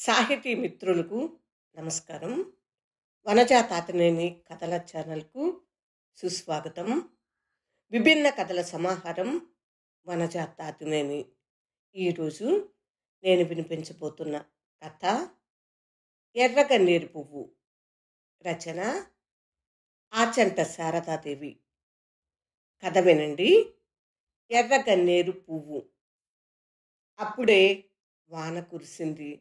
సాహితీ మిత్రులకు నమస్కారం. వనజా తాతినేని కథల ఛానల్కు సుస్వాగతం. విభిన్న కథల సమాహారం వనజా తాతినేని. ఈరోజు నేను వినిపించబోతున్న కథ ఎర్రగన్నేరు పువ్వు. రచన ఆచంట శారదాదేవి. కథ వినండి. ఎర్రగన్నేరు పువ్వు. అప్పుడే వాన కురిసింది.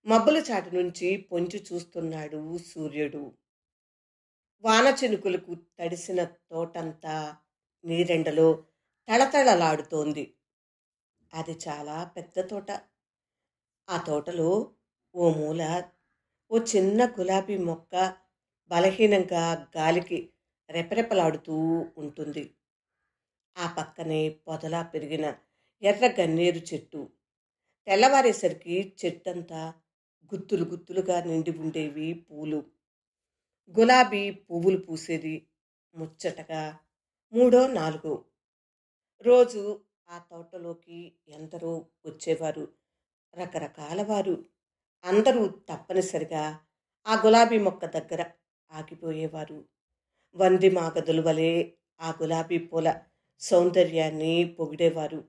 మబ్బుల చాటు నుంచి పొంచి చూస్తున్నాడు సూర్యుడు. వాన చినుకులకు తడిసిన తోటంతా నీరెండలో తళతళలాడుతోంది. అది చాలా పెద్ద తోట. ఆ తోటలో ఓ మూల ఓ చిన్న గులాబీ మొక్క బలహీనంగా గాలికి రెపరెపలాడుతూ ఉంటుంది. ఆ పక్కనే పొదలా పెరిగిన ఎర్ర గన్నేరు చెట్టు. తెల్లవారేసరికి చెట్టంతా గుత్తులు గుత్తులుగా నిండి ఉండేవి పూలు. గులాబీ పువ్వులు పూసేది ముచ్చటగా 3-4. రోజు ఆ తోటలోకి ఎందరో వచ్చేవారు, రకరకాల వారు. అందరూ తప్పనిసరిగా ఆ గులాబీ మొక్క దగ్గర ఆగిపోయేవారు. వంది మాగదుల వలె ఆ గులాబీ పూల సౌందర్యాన్ని పొగిడేవారు.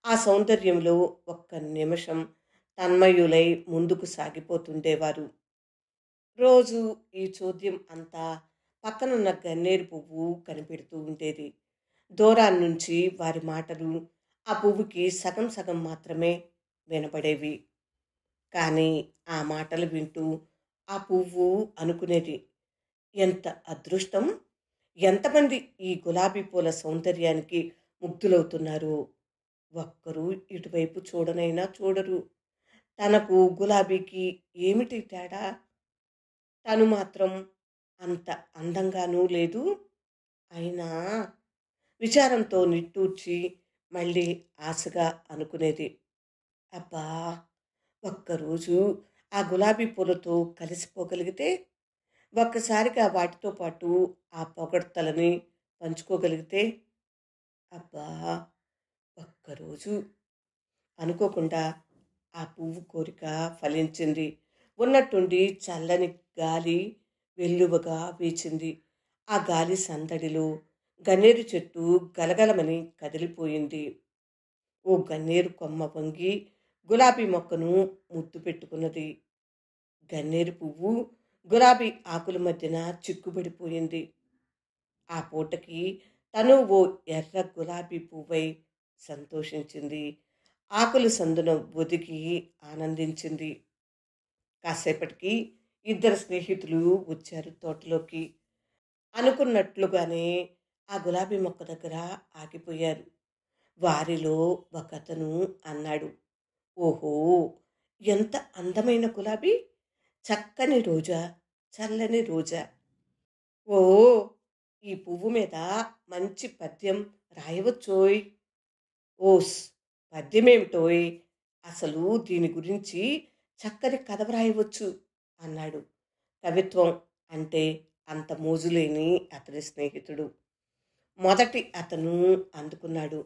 ఆ సౌందర్యంలో ఒక్క నిమిషం తన్మయులై ముందుకు సాగిపోతుండేవారు. రోజు ఈ చోద్యం అంతా పక్కనున్న గన్నేరు పువ్వు కనిపెడుతూ ఉండేది. దూరాన్నించి వారి మాటలు ఆ పువ్వుకి సగం సగం మాత్రమే వినబడేవి. కానీ ఆ మాటలు వింటూ ఆ పువ్వు అనుకునేది, ఎంత అదృష్టం! ఎంతమంది ఈ గులాబీ పూల సౌందర్యానికి ముగ్ధులవుతున్నారు. ఒక్కరూ ఇటువైపు చూడనైనా చూడరు. తనకు గులాబీకి ఏమిటి తేడా? తను మాత్రం అంత అందంగానూ లేదు. అయినా విచారంతో నిట్టూర్చి మళ్ళీ ఆశగా అనుకునేది, అబ్బా, ఒక్కరోజు ఆ గులాబీ పూలతో కలిసిపోగలిగితే, ఒక్కసారిగా వాటితో పాటు ఆ పొగడ్తలని పంచుకోగలిగితే, అబ్బా, ఒక్కరోజు. అనుకోకుండా ఆ పువ్వు కోరిక ఫలించింది. ఉన్నట్టుండి చల్లని గాలి వెల్లువగా వీచింది. ఆ గాలి సందడిలో గన్నేరు చెట్టు గలగలమని కదిలిపోయింది. ఓ గన్నేరు కొమ్మ వంగి గులాబీ మొక్కను ముద్దు పెట్టుకున్నది. గన్నేరు పువ్వు గులాబీ ఆకుల మధ్యన చిక్కుబడిపోయింది. ఆ పూటకి తను ఓ ఎర్ర గులాబీ పువ్వై సంతోషించింది. ఆకుల సందున ఒదిగి ఆనందించింది. కాసేపటికి ఇద్దరు స్నేహితులు వచ్చారు తోటలోకి. అనుకున్నట్లుగానే ఆ గులాబీ మొక్క దగ్గర ఆగిపోయారు. వారిలో ఒకతను అన్నాడు, ఓహో, ఎంత అందమైన గులాబీ! చక్కని రోజా, చల్లని రోజా! ఓ, ఈ పువ్వు మీద మంచి పద్యం రాయవచ్చోయ్. ఓస్, పద్యమేమిటోయ్, అసలు దీని గురించి చక్కని కథ వ్రాయవచ్చు అన్నాడు. కవిత్వం అంటే అంత మోజులేని అతని స్నేహితుడు. మొదటి అతను అందుకున్నాడు,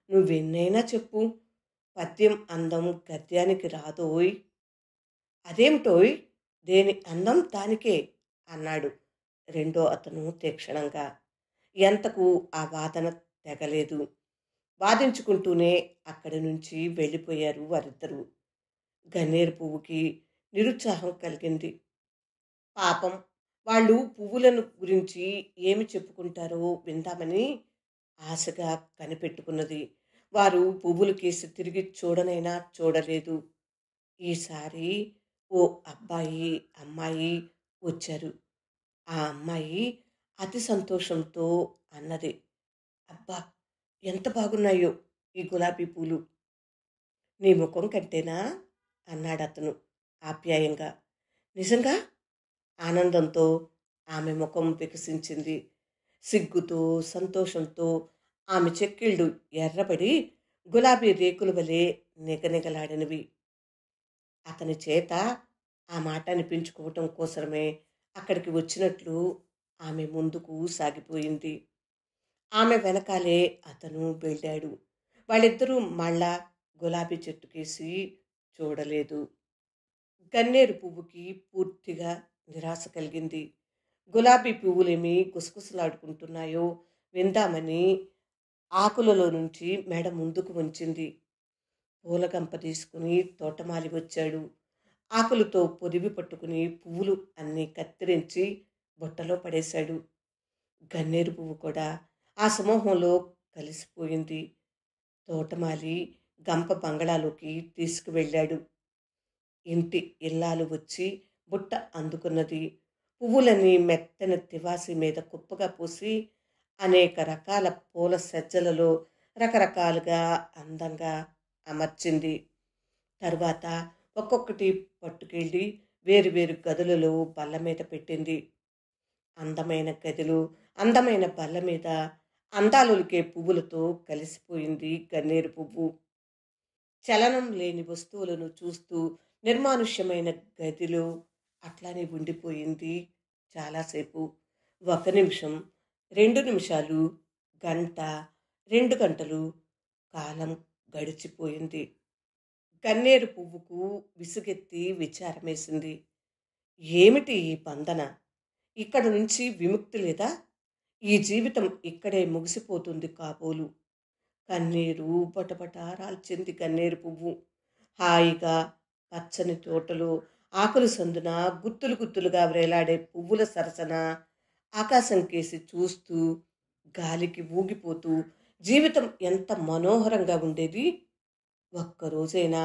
నువ్వెన్నైనా చెప్పు, పద్యం అందం గద్యానికి రాదోయ్. అదేమిటోయ్, దేని అందం దానికే అన్నాడు రెండో అతను తీక్షణంగా. ఎంతకు ఆ వాదన తెగలేదు. వాదించుకుంటూనే అక్కడి నుంచి వెళ్ళిపోయారు వారిద్దరూ. గన్నేరు పువ్వుకి నిరుత్సాహం కలిగింది. పాపం, వాళ్ళు పువ్వులను గురించి ఏమి చెప్పుకుంటారో విందామని ఆశగా కనిపెట్టుకున్నది. వారు పువ్వుల కేసి తిరిగి చూడనైనా చూడలేదు. ఈసారి ఓ అబ్బాయి అమ్మాయి వచ్చారు. ఆ అమ్మాయి అతి సంతోషంతో అన్నది, అబ్బా, ఎంత బాగున్నాయో ఈ గులాబీ పూలు. నీ ముఖం కంటేనా అన్నాడతను ఆప్యాయంగా. నిజంగా? ఆనందంతో ఆమె ముఖం వికసించింది. సిగ్గుతో సంతోషంతో ఆమె చెక్కిళ్ళు ఎర్రబడి గులాబీ రేకుల వలె నిగనిగలాడినవి. అతని చేత ఆ మాట అనిపించుకోవటం కోసమే అక్కడికి వచ్చినట్లు ఆమె ముందుకు సాగిపోయింది. ఆమె వెనకాలే అతను వెళ్ళాడు. వాళ్ళిద్దరూ మళ్ళా గులాబీ చెట్టుకేసి చూడలేదు. గన్నేరు పువ్వుకి పూర్తిగా నిరాశ కలిగింది. గులాబీ పువ్వులేమి గుసగుసలాడుకుంటున్నాయో విందామని ఆకులలో నుంచి మెడ ముందుకు వంచింది. పూలగంప తీసుకుని తోటమాలి వచ్చాడు. ఆకులతో పొదివి పట్టుకుని పువ్వులు అన్నీ కత్తిరించి బుట్టలో పడేశాడు. గన్నేరు పువ్వు కూడా ఆ సమూహంలో కలిసిపోయింది. తోటమాలి గంప బంగళాలోకి తీసుకువెళ్ళాడు. ఇంటి ఇల్లాలు వచ్చి బుట్ట అందుకున్నది. పువ్వులని మెత్తని తివాసి మీద కుప్పగా పోసి అనేక రకాల పూల సజ్జలలో రకరకాలుగా అందంగా అమర్చింది. తరువాత ఒక్కొక్కటి పట్టుకెళ్ళి వేరు వేరు గదులలో బల్ల మీద పెట్టింది. అందమైన గదిలో అందమైన బల్ల మీద అందాలొలికే పువ్వులతో కలిసిపోయింది గన్నేరు పువ్వు. చలనం లేని వస్తువులను చూస్తూ నిర్మానుష్యమైన గదిలో అట్లానే ఉండిపోయింది చాలాసేపు. 1 నిమిషం, 2 నిమిషాలు, గంట, 2 గంటలు కాలం గడిచిపోయింది. గన్నేరు పువ్వుకు విసుగెత్తి విచారమేసింది. ఏమిటి ఈ బంధన? ఇక్కడ నుంచి విముక్తి లేదా? ఈ జీవితం ఇక్కడే ముగిసిపోతుంది కాబోలు. కన్నీరు పటపట రాల్చింది గన్నేరు పువ్వు. హాయిగా పచ్చని తోటలో ఆకుల సందున గుత్తులు గుత్తులుగా వేలాడే పువ్వుల సరసన ఆకాశం కేసి చూస్తూ గాలికి ఊగిపోతూ జీవితం ఎంత మనోహరంగా ఉండేది. ఒక్కరోజైనా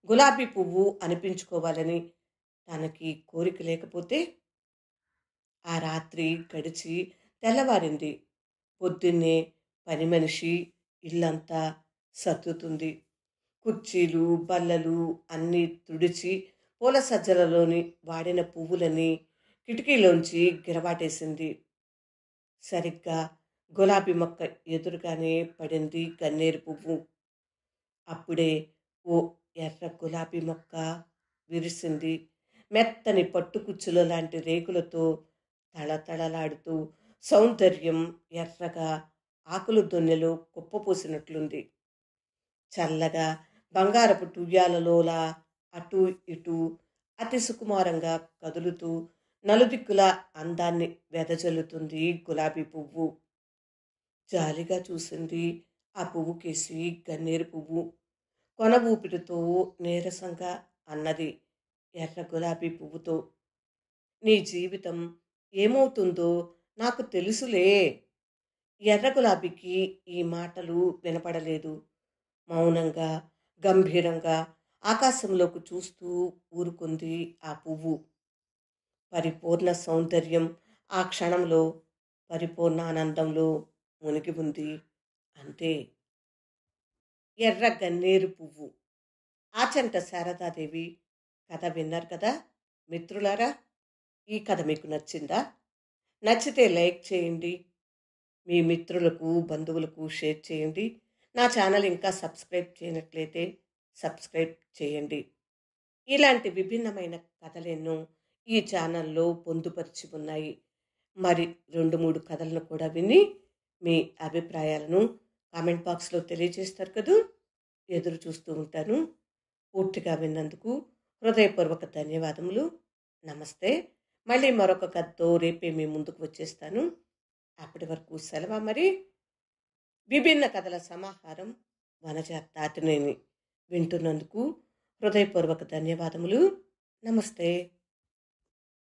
గులాబీ పువ్వు అనిపించుకోవాలని తనకి కోరిక లేకపోతే? ఆ రాత్రి గడిచి తెల్లవారింది. పొద్దున్నే పని మనిషి ఇల్లంతా సర్దుతుంది. కుర్చీలు బల్లలు అన్నీ తుడిచి పూల సజ్జలలోని వాడిన పువ్వులని కిటికీలోంచి గిరవాటేసింది. సరిగ్గా గులాబీ మొక్క ఎదురుగానే పడింది గన్నేరు పువ్వు. అప్పుడే ఓ ఎర్ర గులాబీ మొక్క విరిసింది. మెత్తని పట్టుకుచ్చుల లాంటి రేకులతో తళతళలాడుతూ సౌందర్యం ఎర్రగా ఆకులు దొన్నెలో కుప్పపోసినట్లుంది. చల్లగా బంగారపు టుయ్యాలలోలా అటూ ఇటూ అతి సుకుమారంగా కదులుతూ నలుదిక్కుల అందాన్ని వెదజల్లుతుంది గులాబీ పువ్వు. జాలిగా చూసింది ఆ పువ్వు కేసి గన్నేరు పువ్వు. కొన ఊపిరితో నీరసంగా అన్నది ఎర్ర గులాబీ పువ్వుతో. నీ జీవితం ఏమవుతుందో నాకు తెలుసులే. ఎర్ర గులాబీకి ఈ మాటలు వినపడలేదు. మౌనంగా గంభీరంగా ఆకాశంలోకి చూస్తూ ఊరుకుంది ఆ పువ్వు. పరిపూర్ణ సౌందర్యం ఆ క్షణంలో పరిపూర్ణ ఆనందంలో మునిగి ఉంది. అంతే. ఎర్ర గన్నేరు పువ్వు. ఆచంట శారదాదేవి కథ విన్నారు కదా మిత్రులారా. ఈ కథ మీకు నచ్చిందా? నచ్చితే లైక్ చేయండి. మీ మిత్రులకు బంధువులకు షేర్ చేయండి. నా ఛానల్ ఇంకా సబ్స్క్రైబ్ చేయనట్లయితే సబ్స్క్రైబ్ చేయండి. ఇలాంటి విభిన్నమైన కథలెన్నో ఈ ఛానల్లో పొందుపరిచి ఉన్నాయి. మరి 2-3 కథలను కూడా విని మీ అభిప్రాయాలను కామెంట్ బాక్స్లో తెలియజేస్తారు కదూ. ఎదురు చూస్తూ ఉంటాను. పూర్తిగా విన్నందుకు హృదయపూర్వక ధన్యవాదములు. నమస్తే. మళ్ళీ మరొక కథతో రేపే మీ ముందుకు వచ్చేస్తాను. అప్పటి వరకు సెలవు మరి. విభిన్న కథల సమాహారం వనజ తాతినేని. వింటున్నందుకు హృదయపూర్వక ధన్యవాదములు. నమస్తే.